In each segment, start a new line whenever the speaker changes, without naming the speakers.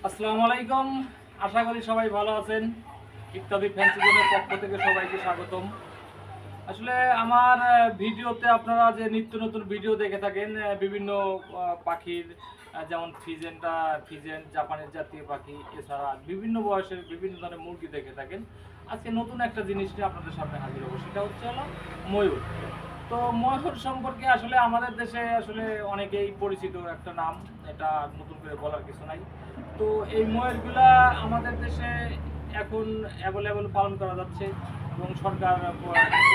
আসসালামু আলাইকুম। আশা করি সবাই ভালো আছেন। ইত্যাদি ফ্যান্সি জোনের পক্ষ থেকে সবাইকে স্বাগতম। আসলে আমার ভিডিওতে আপনারা যে নিত্য নতুন ভিডিও দেখে থাকেন বিভিন্ন পাখির, যেমন ফিজেন জাপানের জাতীয় পাখি, এছাড়া বিভিন্ন বয়সের বিভিন্ন ধরনের মুরগি দেখে থাকেন। আজকে নতুন একটা জিনিস নিয়ে আপনাদের সামনে হাজির হবো, সেটা হচ্ছে হলো ময়ূর। তো ময়ূর সম্পর্কে আসলে আমাদের দেশে আসলে অনেকেই পরিচিত একটা নাম, এটা নতুন করে বলার কিছু নাই। তো এই ময়ূরগুলা আমাদের দেশে এখন অ্যাভেলেবল পালন করা যাচ্ছে এবং সরকার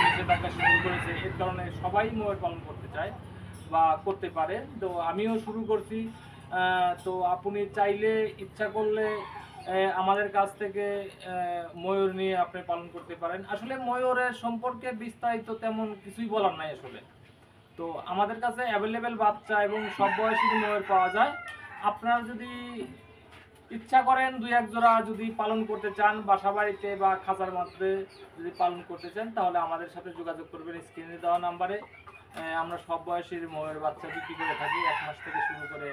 নিষেধাজ্ঞা শুরু করেছে। এর কারণে সবাই ময়ূর পালন করতে চায় বা করতে পারে। তো আমিও শুরু করছি। তো আপনি চাইলে, ইচ্ছা করলে আমাদের কাছ থেকে ময়ূর নিয়ে আপনি পালন করতে পারেন। আসলে ময়ূরের সম্পর্কে বিস্তারিত তেমন কিছুই বলার নাই আসলে। তো আমাদের কাছে অ্যাভেলেবেল বাচ্চা এবং সব বয়সী ময়ূর পাওয়া যায়। আপনারা যদি ইচ্ছা করেন দুই এক জোড়া যদি পালন করতে চান বাসা বাড়িতে বা খাঁচার মধ্যে যদি পালন করতে চান, তাহলে আমাদের সাথে যোগাযোগ করবেন স্ক্রিনে দেওয়া নাম্বারে। আমরা সব বয়সের ময়ূর বাচ্চা বিক্রি করে থাকি, 1 মাস থেকে শুরু করে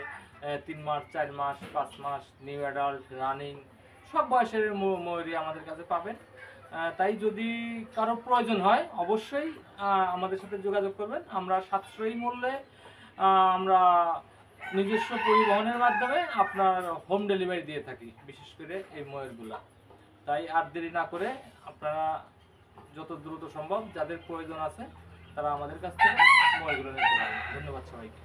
3 মাস, 4 মাস, 5 মাস, নিউ অ্যাডাল্ট, রানিং, সব বয়সের ময়ূরই আমাদের কাছে পাবেন। তাই যদি কারো প্রয়োজন হয় অবশ্যই আমাদের সাথে যোগাযোগ করবেন। আমরা সাশ্রয়ী মূল্যে আমরা নিজস্ব পরিবহনের মাধ্যমে আপনার হোম ডেলিভারি দিয়ে থাকি, বিশেষ করে এই ময়ূরগুলা। তাই আর দেরি না করে আপনারা যত দ্রুত সম্ভব যাদের প্রয়োজন আছে তারা আমাদের কাছ থেকে ময়ূরগুলো নিতে পারেন। ধন্যবাদ সবাইকে।